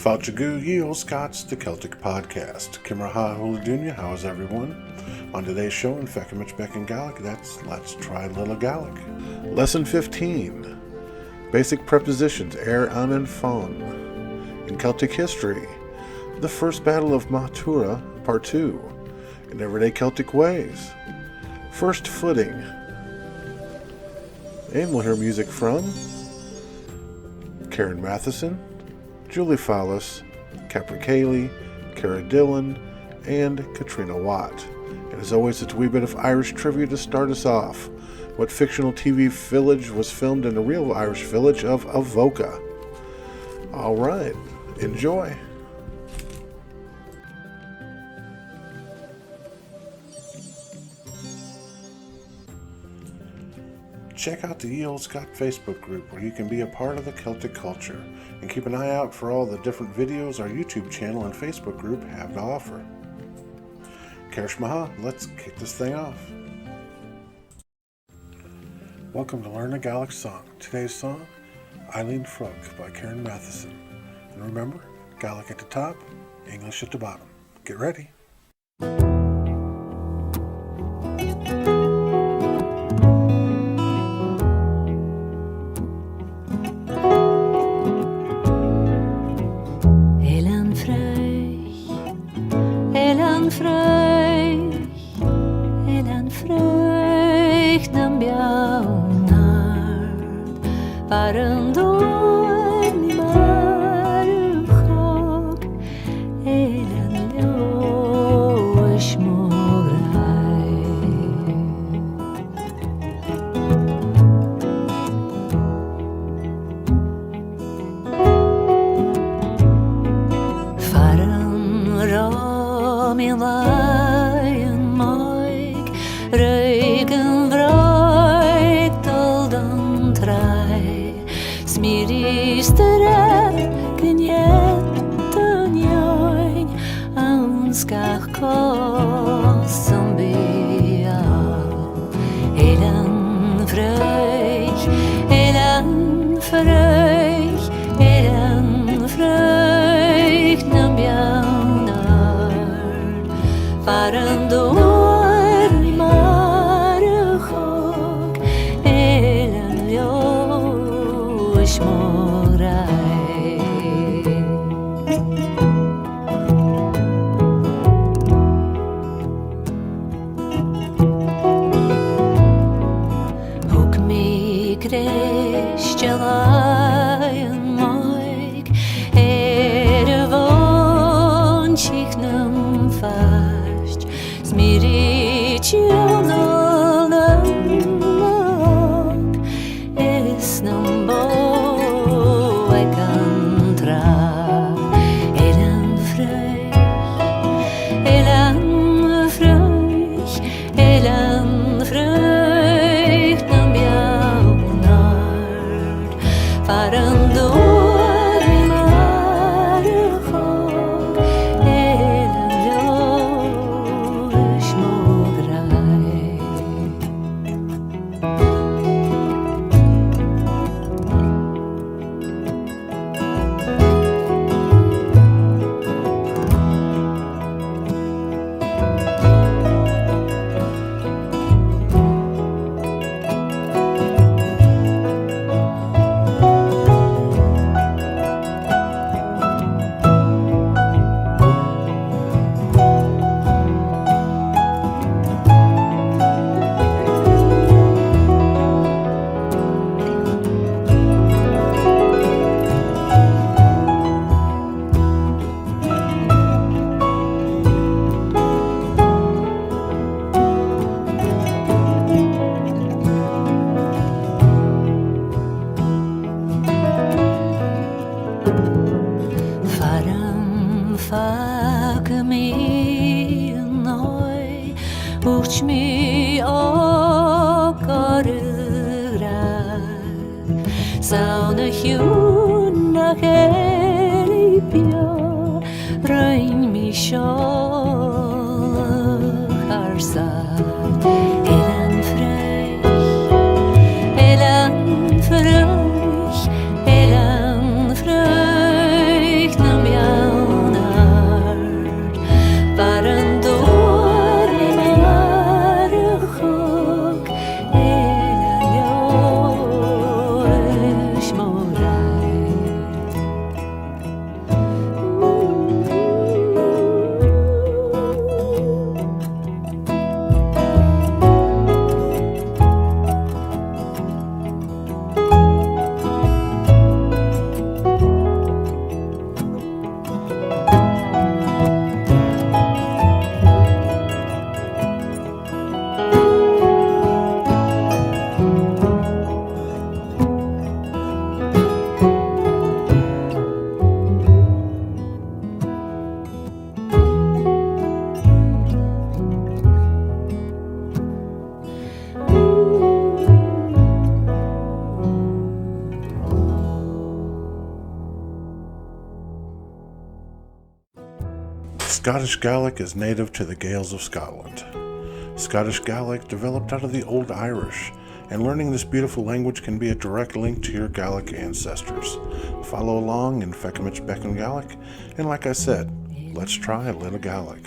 Feuchamaich, ye Olde Scot the Celtic podcast. Kimraha Huladunya, how is everyone? On today's show in Feuchamaich, Beagan, Gaidhlig, that's Let's Try Little Gaidhlig. Lesson 15. Basic prepositions, an and fan. In Celtic history, the First Battle of Magh Tuiredh, Part 2. In everyday Celtic ways. First footing. And we'll hear music from Karen Matheson, Julie Fallis, Capra Cayley, Cara Dillon, and Katrina Watt. And as always, it's a wee bit of Irish trivia to start us off. What fictional TV village was filmed in the real Irish village of Avoca? All right, enjoy. Check out the Ye Olde Scot Facebook group where you can be a part of the Celtic culture, and keep an eye out for all the different videos our YouTube channel and Facebook group have to offer. Feuchamaich, let's kick this thing off. Welcome to Learn a Gaidhlig Song. Today's song, Eileen Frog by Karen Matheson. And remember, Gaidhlig at the top, English at the bottom. Get ready. Elan fröjk nam Scottish Gaelic is native to the Gaels of Scotland. Scottish Gaelic developed out of the Old Irish, and learning this beautiful language can be a direct link to your Gaelic ancestors. Follow along in Feuchamaich Beagan Gaelic, and like I said, let's try a little Gaelic.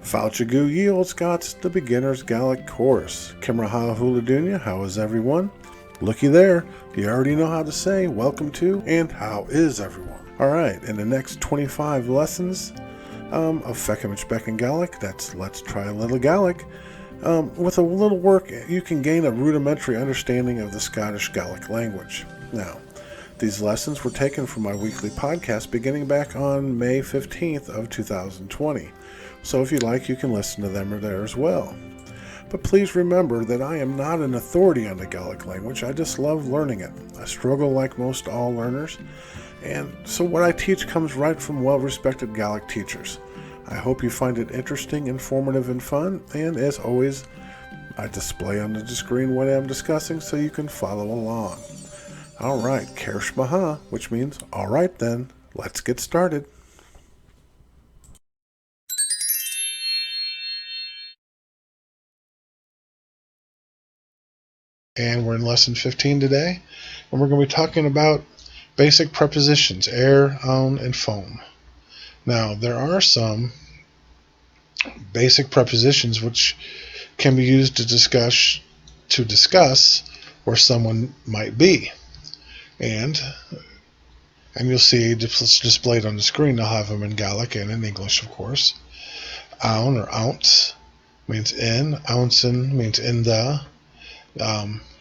Fáilte ye Olde Scots, the beginner's Gaelic course. Kimraha Huladunya, how is everyone? Looky there, you already know how to say welcome to and how is everyone. Alright, in the next 25 lessons of Feuchamaich Beagan Gaelic, that's Let's Try a Little Gaelic, with a little work you can gain a rudimentary understanding of the Scottish Gaelic language. Now, these lessons were taken from my weekly podcast beginning back on May 15th of 2020. So if you like, you can listen to them there as well. But please remember that I am not an authority on the Gaelic language. I just love learning it. I struggle like most all learners, and so what I teach comes right from well-respected Gaelic teachers. I hope you find it interesting, informative, and fun, and as always, I display on the screen what I'm discussing so you can follow along. Alright, Feuchamaich, which means, alright then, let's get started. And we're in lesson 15 today, and we're going to be talking about basic prepositions, on, and phone. Now, there are some basic prepositions which can be used to discuss where someone might be. And you'll see displayed on the screen, I'll have them in Gaelic and in English, of course. Aun or ounce means in, ouncen means in the.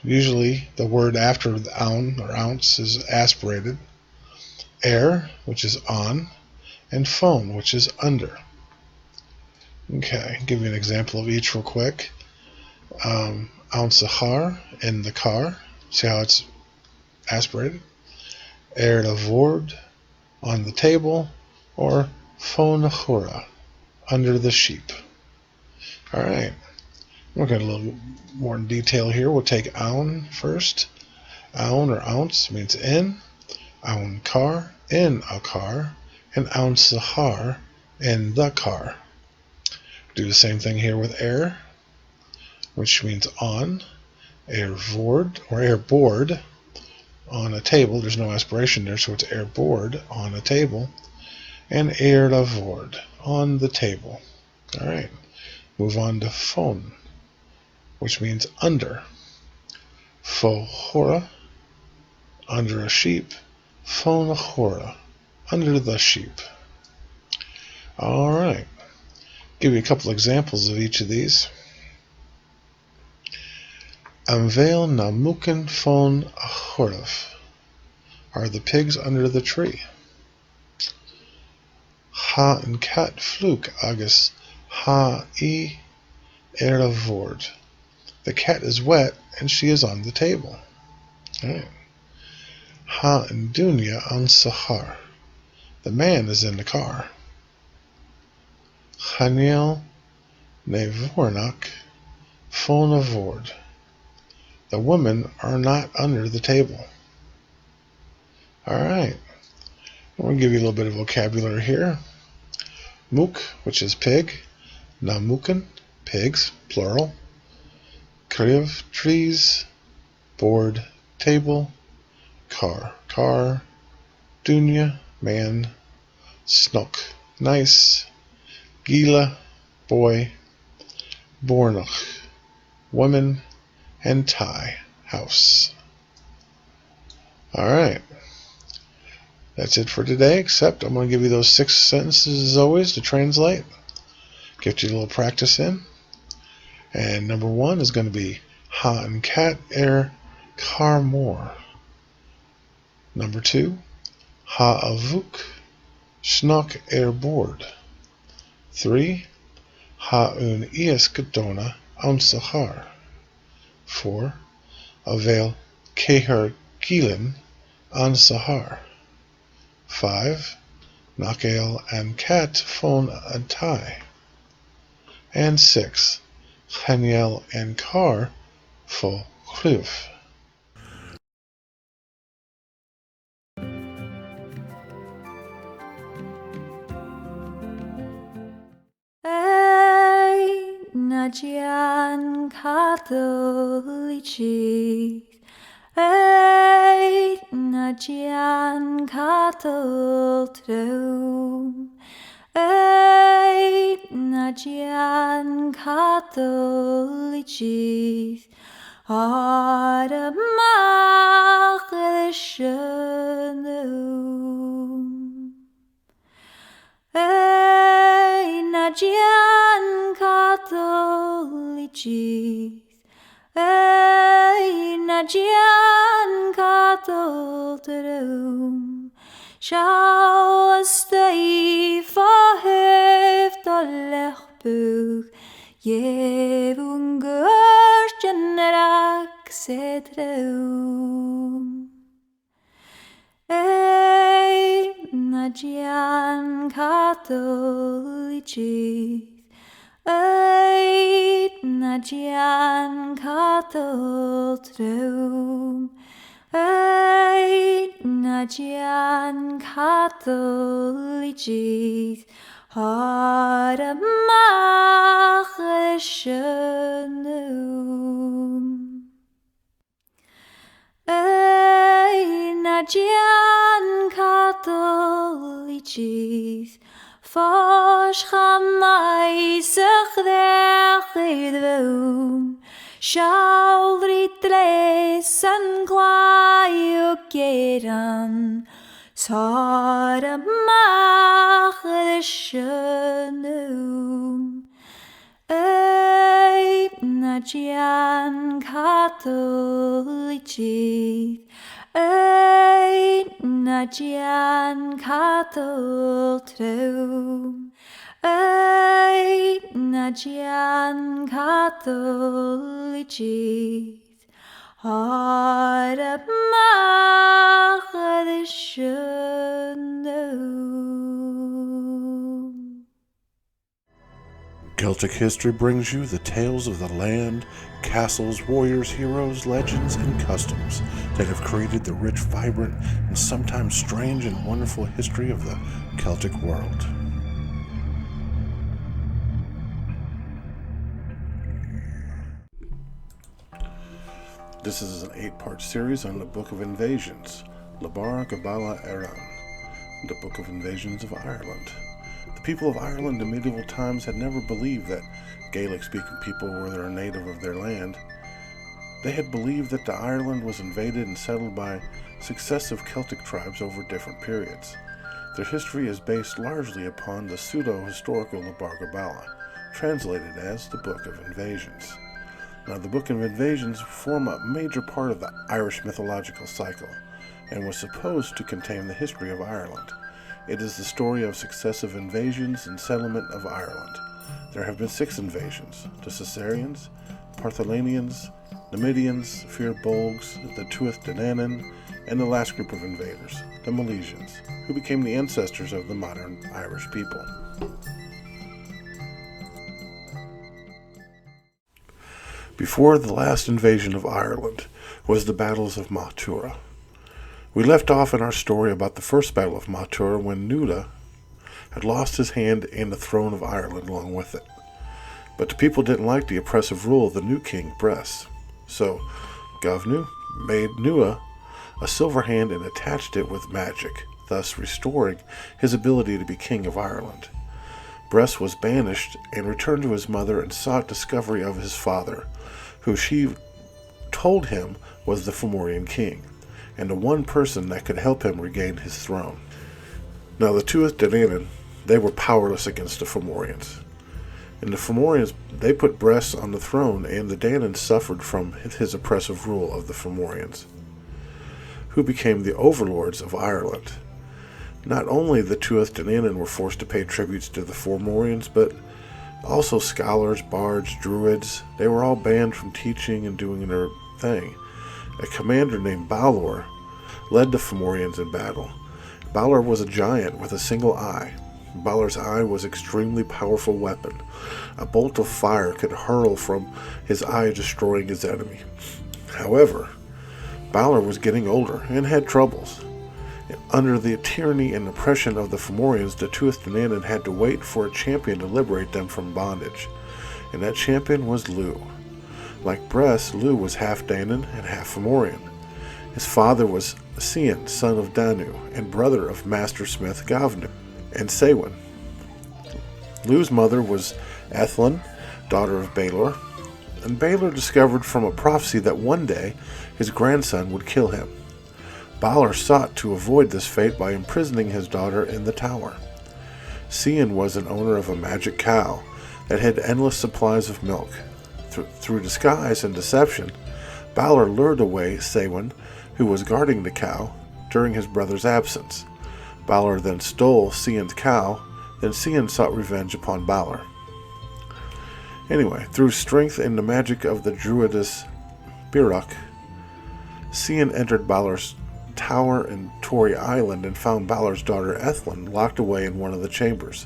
Usually the word after the oun or ounce is aspirated. Which is on, and phone, which is under. Okay, give you an example of each real quick. Ounce a har, in the car. See how it's aspirated? The vord, on the table, or phone chura, under the sheep. Alright. We'll get a little more in detail here. We'll take aun first. Aun or ounce means in. Aun car, in a car. And ounce the har, in the car. Do the same thing here with which means on. Vord or board, on a table. There's no aspiration there, so it's board, on a table. And la vord, on the table. Alright. Move on to phone, which means under. Feuchamaich, under a sheep. Phone chura, under the sheep. Alright. Give you a couple examples of each of these. Amveil na muken phone chorif. Are the pigs under the tree? Ha and cat fluk agus ha la vord. The cat is wet and she is on the table. Right. Ha and dunya on sahar. The man is in the car. Chaniel ne vornak phone vord. The women are not under the table. Alright. I'm going to give you a little bit of vocabulary here. Mook, which is pig. Namuken, pigs, plural. Kriv, trees. Board, table. Car. Dunya, man. Snok, nice. Gila, boy. Bornach, woman. And tie, house. Alright. That's it for today, except I'm going to give you those 6 sentences as always to translate. Get you a little practice in. And number 1 is going to be ha and cat car more. Number 2, ha avuk snok board. 3, ha un iaskedona on sahar. 4, avail keher gilin on sahar. 5, Nakel and cat phone a tie. And 6, Haniel and car for Kriv. Nagian Catholicis, Eid Nagian Catholic, Eid Nagian Catholicis, Ade Magh Tuiredh, Nagian Catholicis, Nagian Catholic, shall stay for heft og lechbug, jevungur generak setreum. Nagian Catholicis, Nagian Catholic, Nagian Catholicis, Ade Magh Tuiredh. Nagian Catholicis, Feuchamaich Gaidhlig, shall redress and glide Beagan, Ade Magh Tuiredh. Nagian Catholicis, Nagian Catholic, Nagian Catholicis, Ade Magh Tuiredh. Celtic history brings you the tales of the land, castles, warriors, heroes, legends, and customs that have created the rich, vibrant, and sometimes strange and wonderful history of the Celtic world. This is an 8-part series on the Book of Invasions, Lebar Gabala Eran, the Book of Invasions of Ireland. The people of Ireland in medieval times had never believed that Gaelic-speaking people were a native of their land. They had believed that the Ireland was invaded and settled by successive Celtic tribes over different periods. Their history is based largely upon the pseudo-historical Lebar Gabala, translated as the Book of Invasions. Now, the Book of Invasions form a major part of the Irish mythological cycle, and was supposed to contain the history of Ireland. It is the story of successive invasions and settlement of Ireland. There have been 6 invasions: the Caesarians, Partholanians, Numidians, Fir Bolgs, the Tuath Danann, and the last group of invaders, the Milesians, who became the ancestors of the modern Irish people. Before the last invasion of Ireland was the battles of Magh Tuiredh. We left off in our story about the first battle of Magh Tuiredh when Nuda had lost his hand and the throne of Ireland along with it. But the people didn't like the oppressive rule of the new king, Bress. So Gavnu made Nua a silver hand and attached it with magic, thus restoring his ability to be king of Ireland. Bress was banished and returned to his mother and sought discovery of his father, who she told him was the Fomorian king, and the one person that could help him regain his throne. Now the Tuath Danann, they were powerless against the Fomorians. And the Fomorians, they put Bress on the throne, and the Danann suffered from his oppressive rule of the Fomorians, who became the overlords of Ireland. Not only the Tuath Danann were forced to pay tributes to the Fomorians, but also scholars, bards, druids. They were all banned from teaching and doing their thing. A commander named Balor led the Fomorians in battle. Balor was a giant with a single eye. Balor's eye was an extremely powerful weapon. A bolt of fire could hurl from his eye, destroying his enemy. However, Balor was getting older and had troubles. Under the tyranny and oppression of the Fomorians, the Tuath Danann had to wait for a champion to liberate them from bondage. and that champion was Lugh. Like Bress, Lugh was half Danon and half Fomorian. His father was Cian, son of Danu, and brother of master smith Gavnu and Sewin. Lugh's mother was Ethlin, daughter of Baelor, and Baelor discovered from a prophecy that one day his grandson would kill him. Balor sought to avoid this fate by imprisoning his daughter in the tower. Cian was an owner of a magic cow that had endless supplies of milk. Through disguise and deception, Balor lured away Sewin, who was guarding the cow, during his brother's absence. Balor then stole Cian's cow, then Cian sought revenge upon Balor. Anyway, through strength in the magic of the druidess Birach, Cian entered Balor's tower in Tory Island and found Balor's daughter Ethlin locked away in one of the chambers.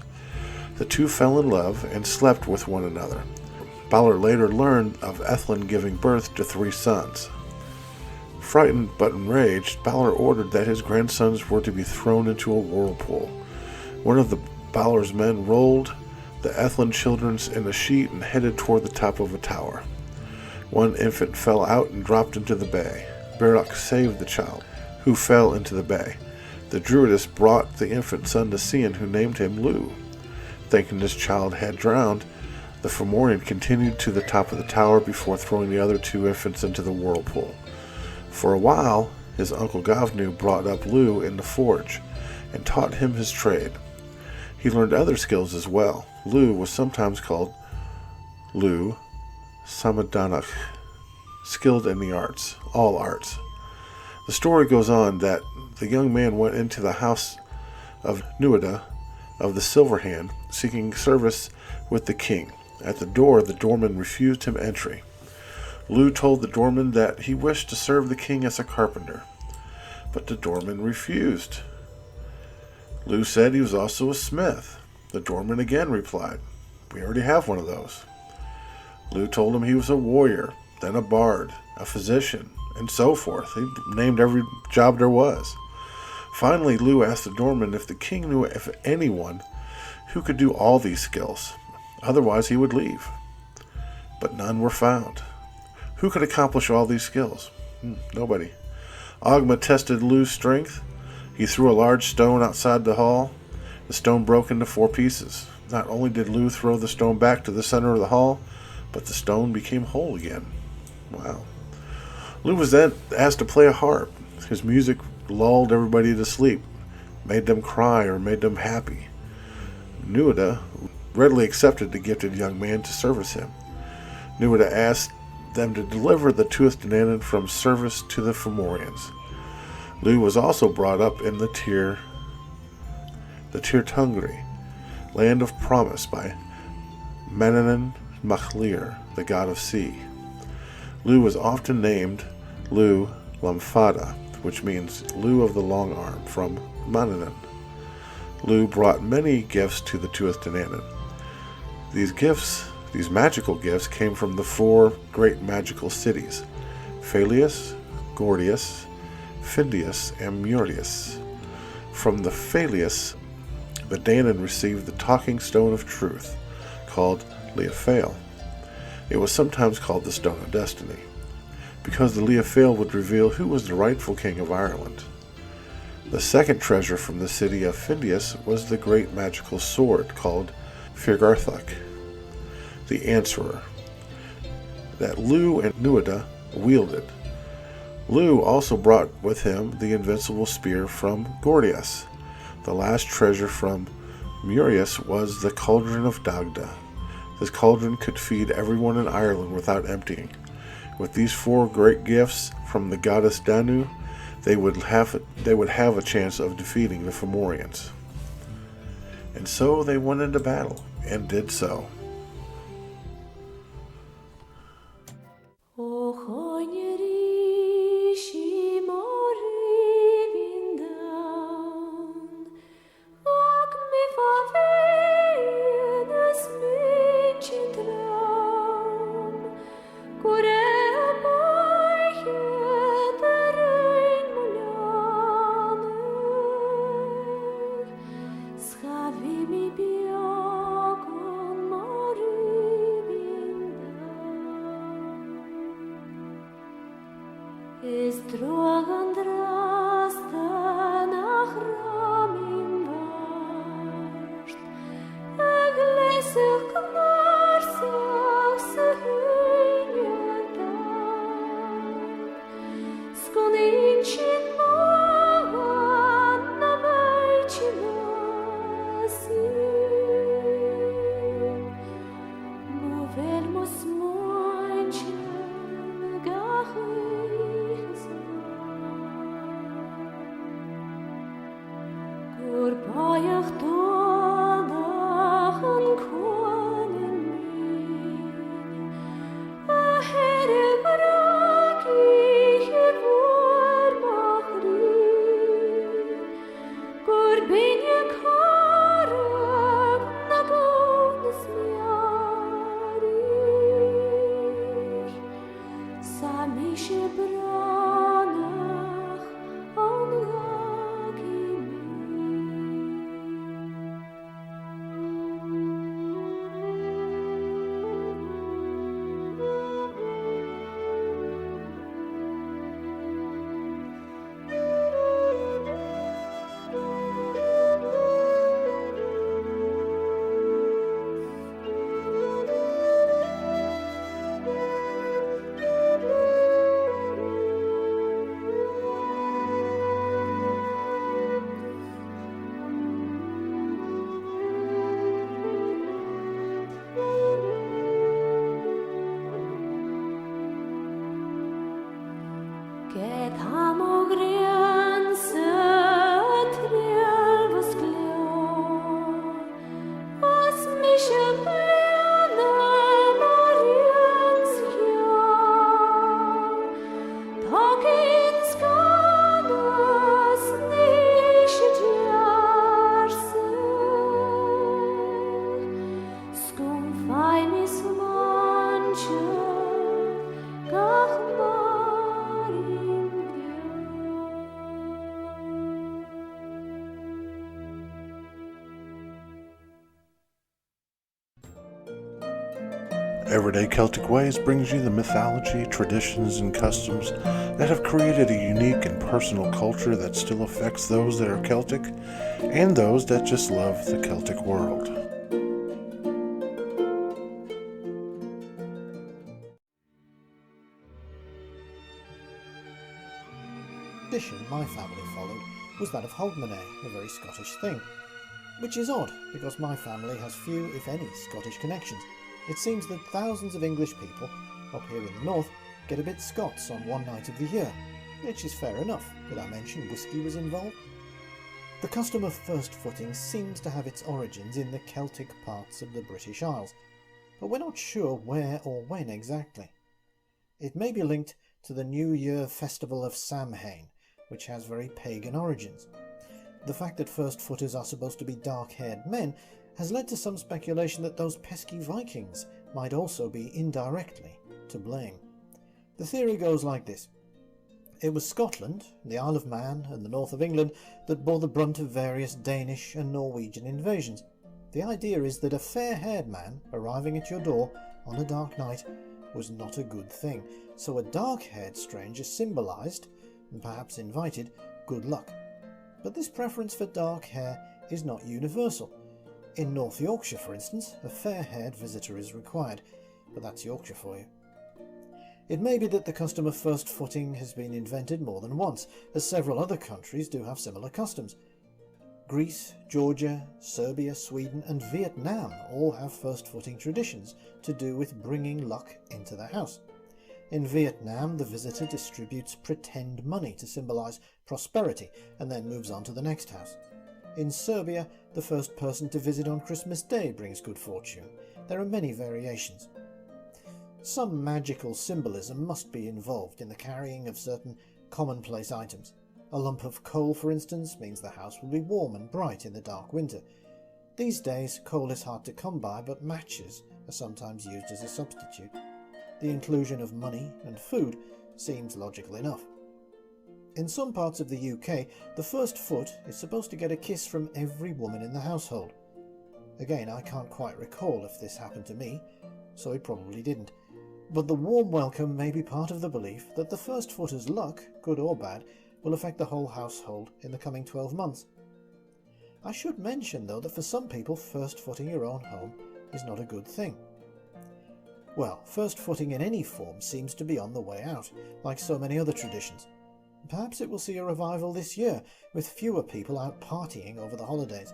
The two fell in love and slept with one another. Balor later learned of Ethlin giving birth to 3 sons. Frightened but enraged, Balor ordered that his grandsons were to be thrown into a whirlpool. One of Balor's men rolled the Ethlin children in a sheet and headed toward the top of a tower. One infant fell out and dropped into the bay. Birach saved the child, who fell into the bay. The druidess brought the infant son to Cian, who named him Lugh. Thinking this child had drowned, the Fomorian continued to the top of the tower before throwing the other 2 infants into the whirlpool. For a while, his uncle Gavnu brought up Lugh in the forge and taught him his trade. He learned other skills as well. Lugh was sometimes called Lugh Samadanach, skilled in the arts, all arts. The story goes on that the young man went into the house of Nuada of the Silver Hand, seeking service with the king. At the door, the doorman refused him entry. Lugh told the doorman that he wished to serve the king as a carpenter, but the doorman refused. Lugh said he was also a smith. The doorman again replied, "We already have one of those." Lugh told him he was a warrior, then a bard, a physician, and so forth. He named every job there was. Finally, Lugh asked the doorman if the king knew of anyone who could do all these skills. Otherwise, he would leave. But none were found. Who could accomplish all these skills? Nobody. Ogma tested Lugh's strength. He threw a large stone outside the hall. The stone broke into 4 pieces. Not only did Lugh throw the stone back to the center of the hall, but the stone became whole again. Wow. Lugh was then asked to play a harp. His music lulled everybody to sleep, made them cry or made them happy. Nuada readily accepted the gifted young man to service him. Nuada asked them to deliver the Tuath Danann from service to the Fomorians. Lugh was also brought up in the Tir Tungri, land of promise, by Manannán Mac Lir, the god of sea. Lugh was often named Lugh Lamfada, which means Lugh of the long arm, from Manannán. Lugh brought many gifts to the Tuath Danann. These magical gifts came from the 4 great magical cities, Phaelius, Gordius, Findius, and Murius. From the Phaelius, the Danann received the talking stone of truth, called Leofael. It was sometimes called the Stone of Destiny, because the Leofael would reveal who was the rightful king of Ireland. The second treasure from the city of Findius was the great magical sword called Firgarthach, the Answerer, that Lugh and Nuada wielded. Lugh also brought with him the invincible spear from Gordius. The last treasure from Murius was the Cauldron of Dagda. This cauldron could feed everyone in Ireland without emptying. With these 4 great gifts from the goddess Danu, they would have a chance of defeating the Fomorians. And so they went into battle, and did so. Schavi mi Beagan Everyday Celtic Ways brings you the mythology, traditions, and customs that have created a unique and personal culture that still affects those that are Celtic and those that just love the Celtic world. The tradition my family followed was that of Hogmanay, a very Scottish thing, which is odd because my family has few, if any, Scottish connections. It seems that thousands of English people, up here in the north, get a bit Scots on one night of the year, which is fair enough. Did I mention whisky was involved? The custom of first footing seems to have its origins in the Celtic parts of the British Isles, but we're not sure where or when exactly. It may be linked to the New Year festival of Samhain, which has very pagan origins. The fact that first footers are supposed to be dark-haired men has led to some speculation that those pesky Vikings might also be indirectly to blame. The theory goes like this. It was Scotland, the Isle of Man and the north of England that bore the brunt of various Danish and Norwegian invasions. The idea is that a fair-haired man arriving at your door on a dark night was not a good thing, so a dark-haired stranger symbolised, and perhaps invited, good luck. But this preference for dark hair is not universal. In North Yorkshire, for instance, a fair-haired visitor is required, but that's Yorkshire for you. It may be that the custom of first footing has been invented more than once, as several other countries do have similar customs. Greece, Georgia, Serbia, Sweden and Vietnam all have first footing traditions to do with bringing luck into the house. In Vietnam, the visitor distributes pretend money to symbolise prosperity and then moves on to the next house. In Serbia, the first person to visit on Christmas Day brings good fortune. There are many variations. Some magical symbolism must be involved in the carrying of certain commonplace items. A lump of coal, for instance, means the house will be warm and bright in the dark winter. These days, coal is hard to come by, but matches are sometimes used as a substitute. The inclusion of money and food seems logical enough. In some parts of the UK, the first foot is supposed to get a kiss from every woman in the household. Again, I can't quite recall if this happened to me, so it probably didn't. But the warm welcome may be part of the belief that the first footer's luck, good or bad, will affect the whole household in the coming 12 months. I should mention, though, that for some people, first footing your own home is not a good thing. Well, first footing in any form seems to be on the way out, like so many other traditions. Perhaps it will see a revival this year, with fewer people out partying over the holidays.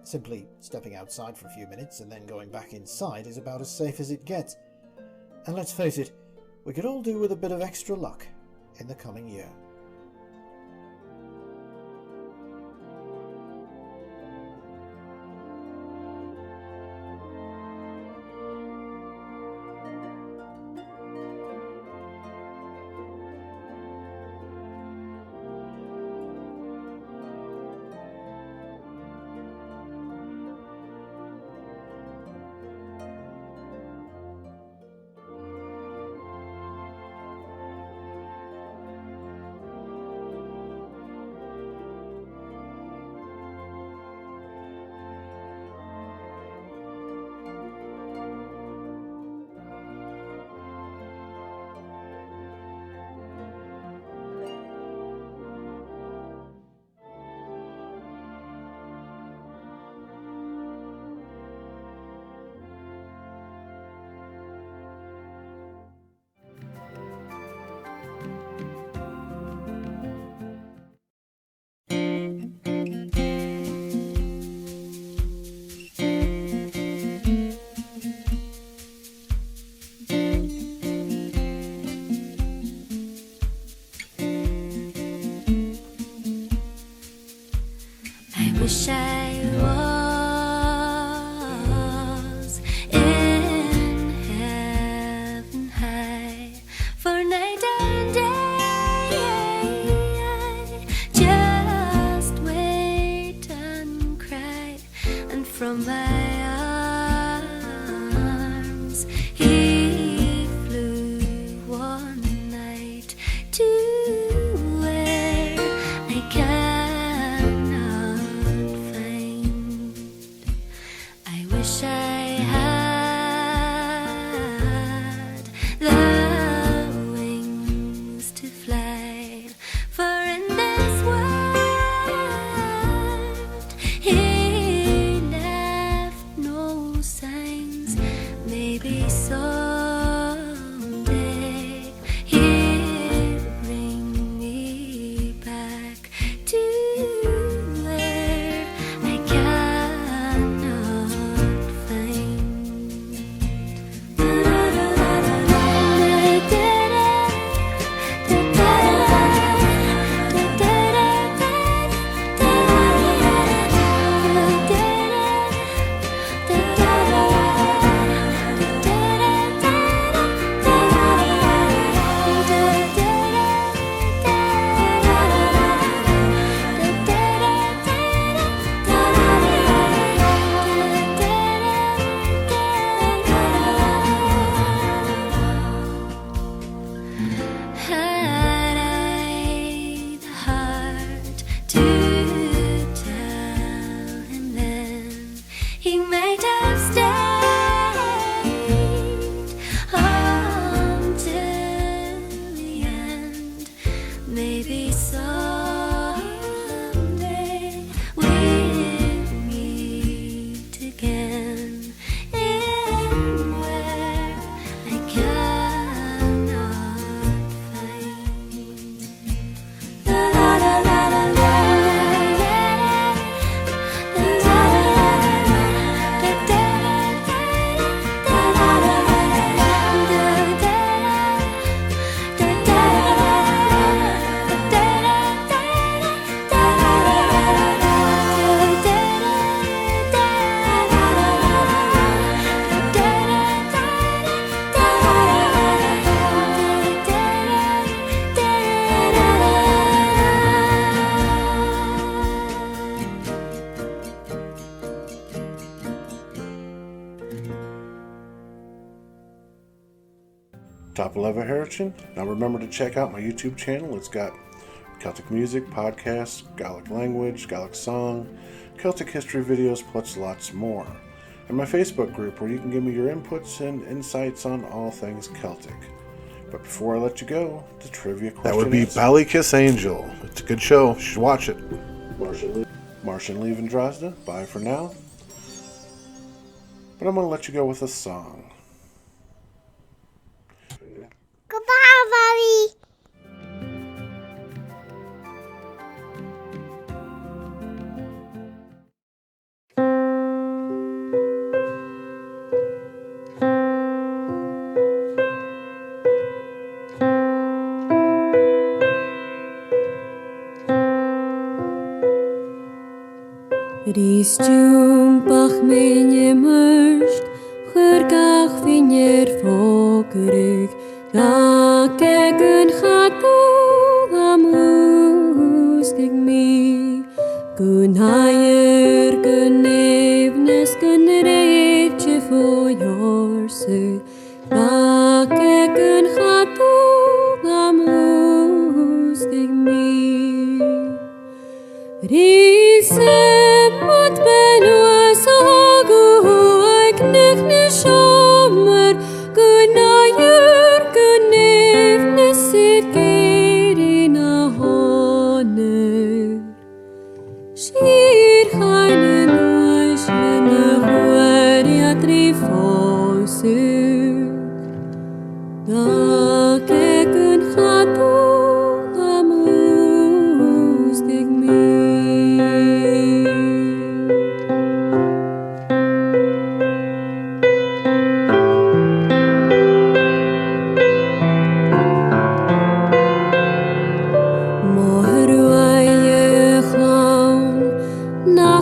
Simply stepping outside for a few minutes and then going back inside is about as safe as it gets. And let's face it, we could all do with a bit of extra luck in the coming year. wish I was in heaven high, for night and day I just wait and cry, and from my arms he flew one night to where I cannot find. I wish I had the wings to fly, for in this world he left no signs. Maybe someday he'll bring me back to where I cannot find. Had I the heart to tell him then, he might have stayed until the end. Maybe someday we'll meet again in where I cannot find. La la la la la la Top 11 Heritage. Now remember to check out my YouTube channel. It's got Celtic music, podcasts, Gaelic language, Gaelic song, Celtic history videos, plus lots more. And my Facebook group where you can give me your inputs and insights on all things Celtic. But before I let you go, the trivia question That would be answer. Ballykiss Angel. It's a good show. You should watch it. Martian Leave in Drozdha. Bye for now. But I'm going to let you go with a song. Goodbye, Bobby. Ristjúmpach minne mörst, churgach finir fókurig, lakegun chatu am húsgig mi, gun haier, gun evnes, gun reitje fó jorsu, lakegun chatu am húsgig mi. Wat ben was agu ik nechne shomer gunayer gunevne sit gerina honor shir khayne noishlene huaria trifosu da ke gun khatu amus dig me. Na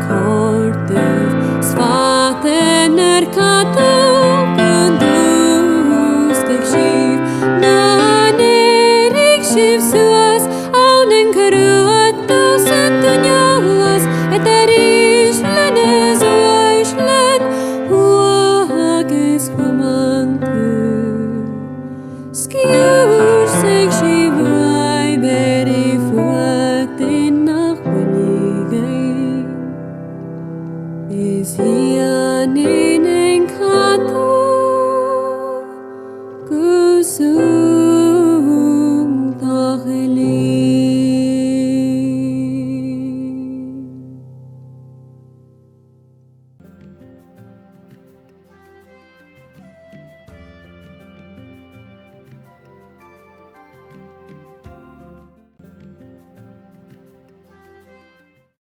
kordyf, svaten katau kundus tek shiv, na nerik shiv suas, aunen karu